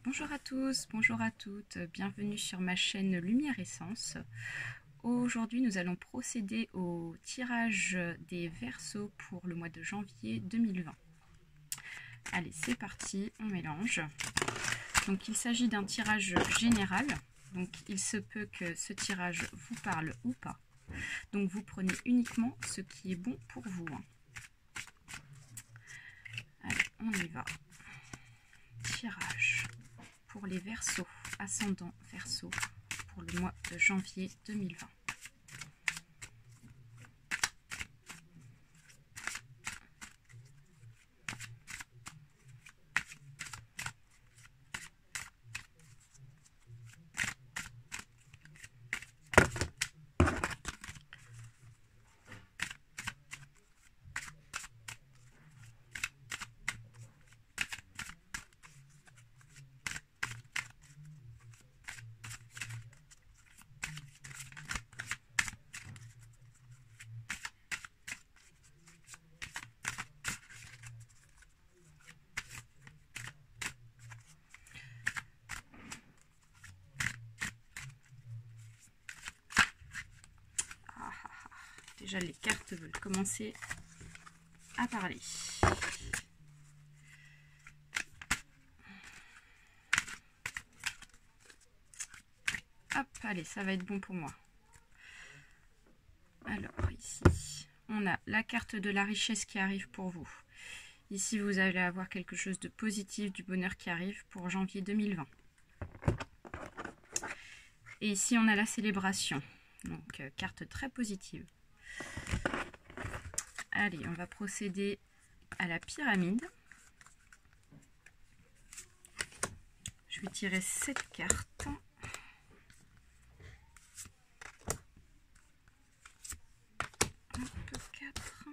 Bonjour à tous, bonjour à toutes, bienvenue sur ma chaîne Lumière Essence. Aujourd'hui nous allons procéder au tirage des Verseaux pour le mois de janvier 2020. Allez, c'est parti, on mélange. Donc il s'agit d'un tirage général, donc il se peut que ce tirage vous parle ou pas. Donc vous prenez uniquement ce qui est bon pour vous. Allez, on y va. Tirage pour les Verseaux, ascendant Verseau, pour le mois de janvier 2020. Déjà, les cartes veulent commencer à parler. Hop, allez, ça va être bon pour moi. Alors, ici, on a la carte de la richesse qui arrive pour vous. Ici, vous allez avoir quelque chose de positif, du bonheur qui arrive pour janvier 2020. Et ici, on a la célébration. Donc, carte très positive. Allez, on va procéder à la pyramide. Je vais tirer 7 cartes. Hop, 4,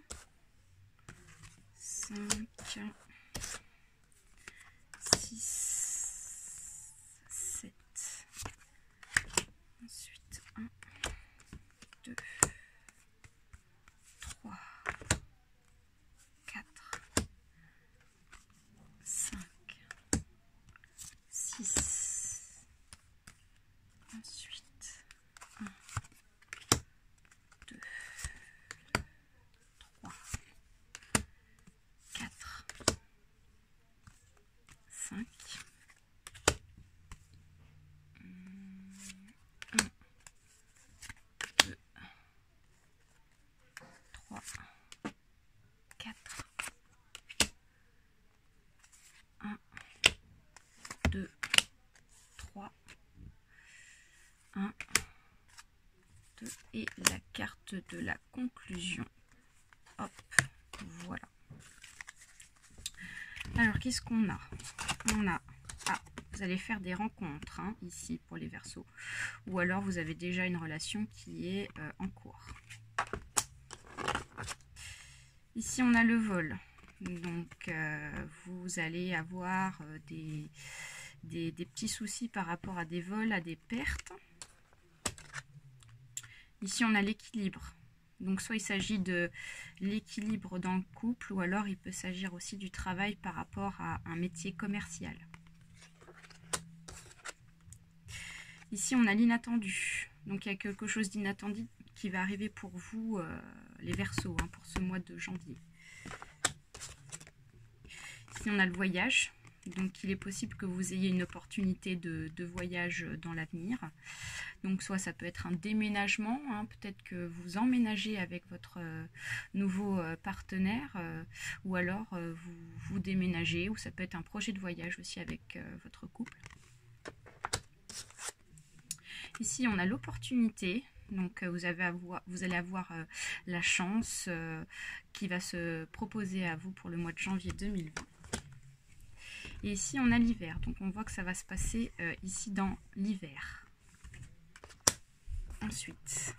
5, 6, 7. Ensuite, 1, 2, 3, 4, 5, 6. Ensuite, 1, 2, 3, 4, 5. 1, 2, 3, 4. 1, 2, 3. 1, 2. Et la carte de la conclusion. Hop, voilà. Alors, qu'est-ce qu'on a? On a... Ah, vous allez faire des rencontres, hein, ici, pour les Verseaux. Ou alors, vous avez déjà une relation qui est en cours. Ici, on a le vol. Donc, vous allez avoir des petits soucis par rapport à des vols, à des pertes. Ici, on a l'équilibre. Donc, soit il s'agit de l'équilibre dans le couple, ou alors il peut s'agir aussi du travail par rapport à un métier commercial. Ici, on a l'inattendu. Donc, il y a quelque chose d'inattendu qui va arriver pour vous, les Verseaux, hein, pour ce mois de janvier. Ici, on a le voyage. Donc, il est possible que vous ayez une opportunité de voyage dans l'avenir. Donc, soit ça peut être un déménagement, hein, peut-être que vous emménagez avec votre nouveau partenaire, ou alors vous déménagez, ou ça peut être un projet de voyage aussi avec votre couple. Ici, on a l'opportunité. Donc, vous allez avoir la chance qui va se proposer à vous pour le mois de janvier 2020. Et ici, on a l'hiver. Donc, on voit que ça va se passer ici dans l'hiver. Ensuite,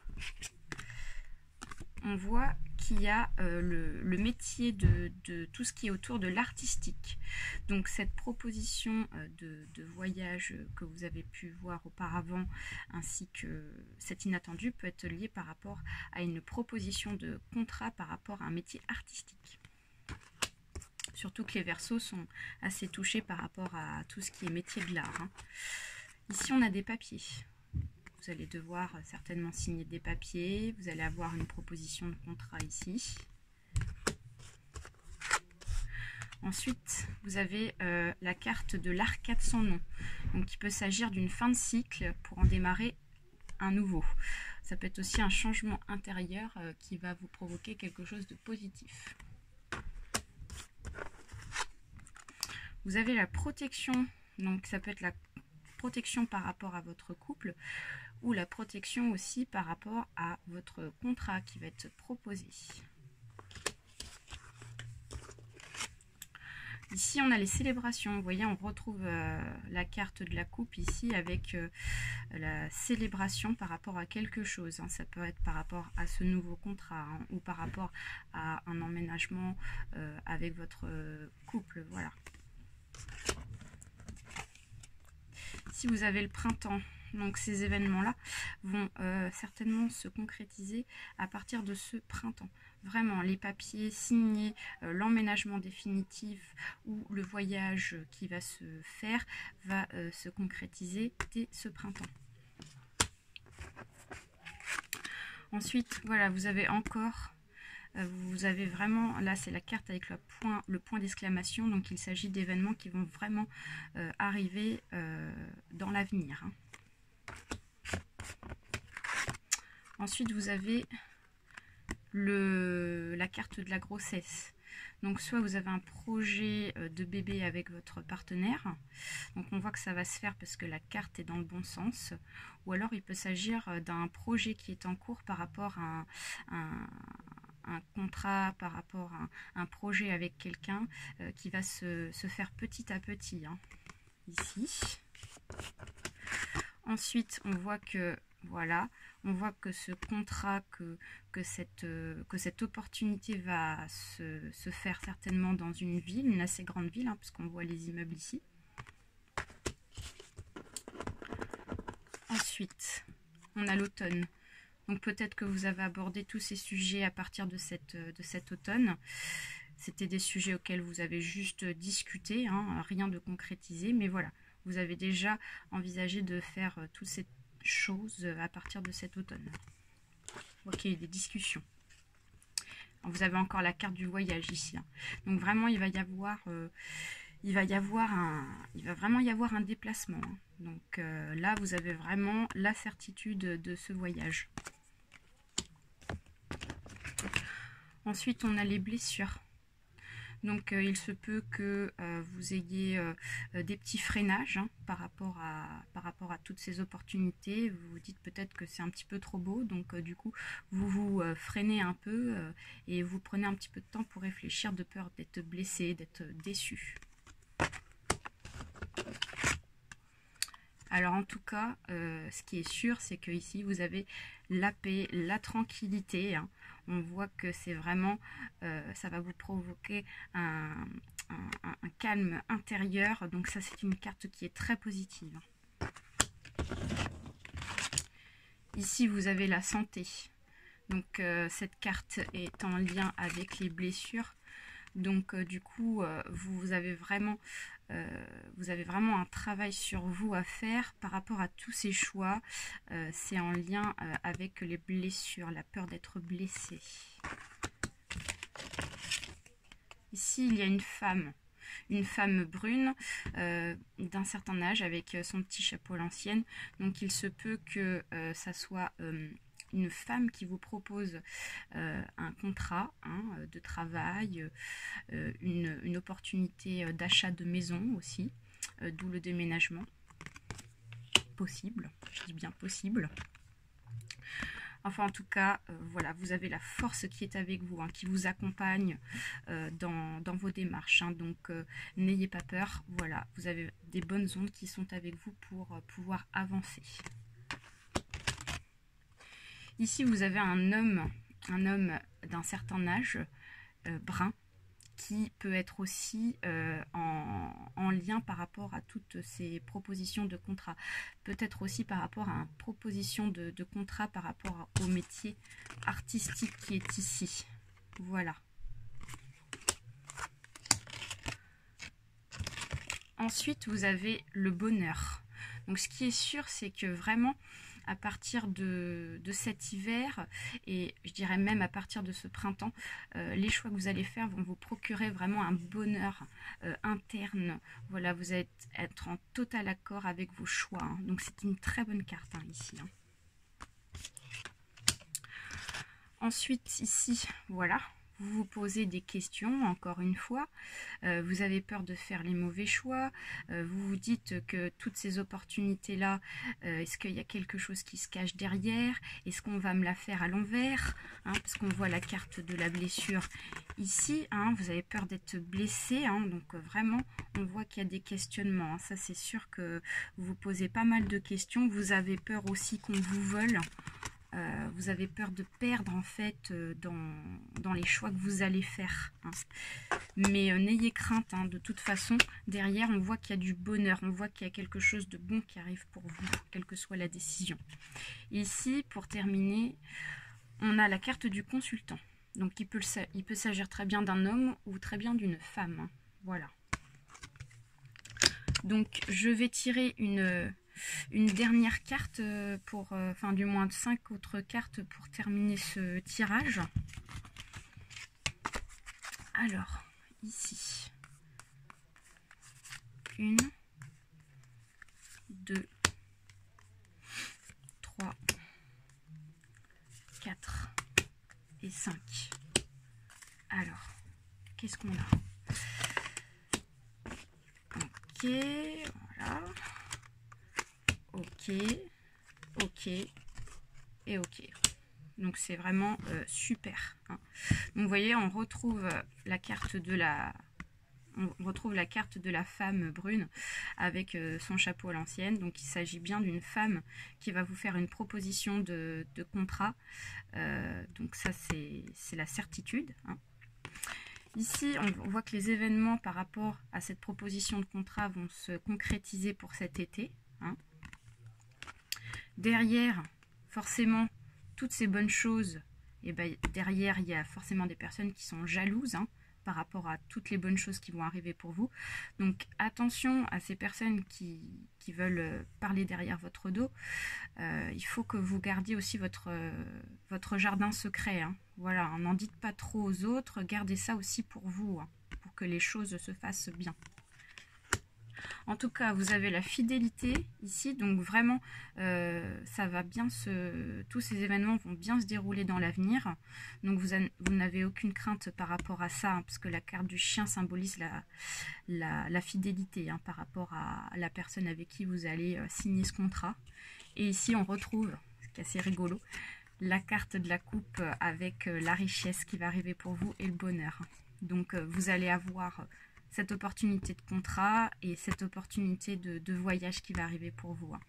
on voit qu'il y a le métier de tout ce qui est autour de l'artistique. Donc, cette proposition de voyage que vous avez pu voir auparavant, ainsi que cet inattendu, peut être lié par rapport à une proposition de contrat par rapport à un métier artistique. Surtout que les Verseaux sont assez touchés par rapport à tout ce qui est métier de l'art, hein. Ici, on a des papiers. Vous allez devoir certainement signer des papiers. Vous allez avoir une proposition de contrat ici. Ensuite, vous avez la carte de l'arcade sans nom. Donc, il peut s'agir d'une fin de cycle pour en démarrer un nouveau. Ça peut être aussi un changement intérieur qui va vous provoquer quelque chose de positif. Vous avez la protection. Donc, ça peut être la protection par rapport à votre couple ou la protection aussi par rapport à votre contrat qui va être proposé. Ici, on a les célébrations. Vous voyez, on retrouve la carte de la coupe ici avec la célébration par rapport à quelque chose, hein. Ça peut être par rapport à ce nouveau contrat, hein, ou par rapport à un emménagement avec votre couple. Voilà. Si vous avez le printemps, donc ces événements-là vont certainement se concrétiser à partir de ce printemps. Vraiment, les papiers signés, l'emménagement définitif ou le voyage qui va se faire va se concrétiser dès ce printemps. Ensuite, voilà, vous avez encore... Vous avez vraiment, là c'est la carte avec le point d'exclamation, donc il s'agit d'événements qui vont vraiment arriver dans l'avenir, hein. Ensuite vous avez la carte de la grossesse. Donc soit vous avez un projet de bébé avec votre partenaire, donc on voit que ça va se faire parce que la carte est dans le bon sens, ou alors il peut s'agir d'un projet qui est en cours par rapport à un contrat, par rapport à un projet avec quelqu'un qui va se faire petit à petit, hein, ici. Ensuite, on voit que, voilà, on voit que ce contrat, que cette opportunité va se faire certainement dans une ville, une assez grande ville, hein, parce qu'on voit les immeubles ici. Ensuite, on a l'automne. Donc peut-être que vous avez abordé tous ces sujets à partir de cet automne. C'était des sujets auxquels vous avez juste discuté, hein, rien de concrétisé, mais voilà. Vous avez déjà envisagé de faire toutes ces choses à partir de cet automne. Ok, des discussions. Vous avez encore la carte du voyage ici, hein. Donc vraiment, il va vraiment y avoir un déplacement, hein. Donc là, vous avez vraiment la certitude de ce voyage. Ensuite, on a les blessures. Donc, il se peut que vous ayez des petits freinages, hein, par rapport à toutes ces opportunités. Vous vous dites peut-être que c'est un petit peu trop beau. Donc, du coup, vous vous freinez un peu et vous prenez un petit peu de temps pour réfléchir de peur d'être blessé, d'être déçu. Alors en tout cas, ce qui est sûr, c'est que ici vous avez la paix, la tranquillité, hein. On voit que c'est vraiment, ça va vous provoquer un calme intérieur. Donc ça, c'est une carte qui est très positive. Ici, vous avez la santé. Donc cette carte est en lien avec les blessures. Donc du coup, vous avez vraiment un travail sur vous à faire par rapport à tous ces choix. C'est en lien avec les blessures, la peur d'être blessé. Ici, il y a une femme brune d'un certain âge avec son petit chapeau à l'ancienne. Donc il se peut que ça soit une femme qui vous propose un contrat, hein, de travail, une opportunité d'achat de maison aussi, d'où le déménagement possible, je dis bien possible. Enfin en tout cas, voilà, vous avez la force qui est avec vous, hein, qui vous accompagne dans vos démarches, hein. Donc n'ayez pas peur, voilà, vous avez des bonnes ondes qui sont avec vous pour pouvoir avancer. Ici, vous avez un homme d'un certain âge, brun, qui peut être aussi en lien par rapport à toutes ces propositions de contrat. Peut-être aussi par rapport à une proposition de contrat par rapport au métier artistique qui est ici. Voilà. Ensuite, vous avez le bonheur. Donc ce qui est sûr, c'est que vraiment, à partir de cet hiver, et je dirais même à partir de ce printemps, les choix que vous allez faire vont vous procurer vraiment un bonheur interne. Voilà, vous allez être en total accord avec vos choix, hein. Donc c'est une très bonne carte, hein, ici, hein. Ensuite, ici, voilà, vous vous posez des questions, encore une fois. Vous avez peur de faire les mauvais choix. Vous vous dites que toutes ces opportunités-là, est-ce qu'il y a quelque chose qui se cache derrière? Est-ce qu'on va me la faire à l'envers, hein, parce qu'on voit la carte de la blessure ici, hein. Vous avez peur d'être blessé, hein, donc vraiment, on voit qu'il y a des questionnements, hein. Ça, c'est sûr que vous vous posez pas mal de questions. Vous avez peur aussi qu'on vous vole. Vous avez peur de perdre en fait dans les choix que vous allez faire, hein. Mais n'ayez crainte, hein, de toute façon, derrière on voit qu'il y a du bonheur, on voit qu'il y a quelque chose de bon qui arrive pour vous, quelle que soit la décision. Ici, pour terminer, on a la carte du consultant. Donc il peut s'agir très bien d'un homme ou très bien d'une femme, hein. Voilà. Donc je vais tirer une dernière carte pour, enfin du moins 5 autres cartes pour terminer ce tirage. Alors, ici, 1, 2, 3, 4 et 5. Alors, qu'est-ce qu'on a? Ok, voilà. Ok, ok et ok. Donc c'est vraiment super, hein. Donc vous voyez, on retrouve la carte de la femme brune avec son chapeau à l'ancienne. Donc il s'agit bien d'une femme qui va vous faire une proposition de contrat. Donc ça c'est la certitude, hein. Ici, on voit que les événements par rapport à cette proposition de contrat vont se concrétiser pour cet été, hein. Derrière, forcément, toutes ces bonnes choses, et ben, derrière, il y a forcément des personnes qui sont jalouses, hein, par rapport à toutes les bonnes choses qui vont arriver pour vous. Donc attention à ces personnes qui veulent parler derrière votre dos. Il faut que vous gardiez aussi votre jardin secret, hein. Voilà, n'en dites pas trop aux autres, gardez ça aussi pour vous, hein, pour que les choses se fassent bien. En tout cas, vous avez la fidélité ici, donc vraiment, ça va bien tous ces événements vont bien se dérouler dans l'avenir. Donc vous n'avez aucune crainte par rapport à ça, hein, parce que la carte du chien symbolise la fidélité, hein, par rapport à la personne avec qui vous allez signer ce contrat. Et ici, on retrouve, ce qui est assez rigolo, la carte de la coupe avec la richesse qui va arriver pour vous et le bonheur. Donc vous allez avoir cette opportunité de contrat et cette opportunité de voyage qui va arriver pour vous, hein.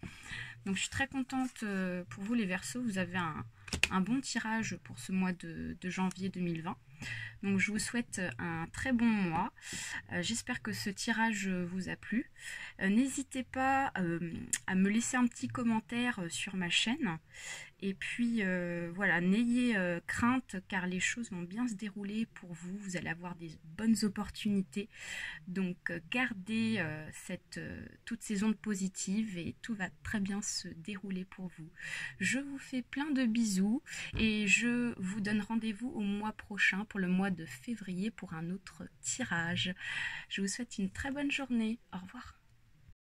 Donc je suis très contente pour vous les Verseaux, vous avez un bon tirage pour ce mois de janvier 2020. Donc je vous souhaite un très bon mois. J'espère que ce tirage vous a plu. N'hésitez pas à me laisser un petit commentaire sur ma chaîne. Et puis voilà, n'ayez crainte car les choses vont bien se dérouler pour vous. Vous allez avoir des bonnes opportunités. Donc gardez toute ces ondes positives et tout va très bien se dérouler pour vous. Je vous fais plein de bisous et je vous donne rendez-vous au mois prochain pour le mois de février pour un autre tirage. Je vous souhaite une très bonne journée. Au revoir.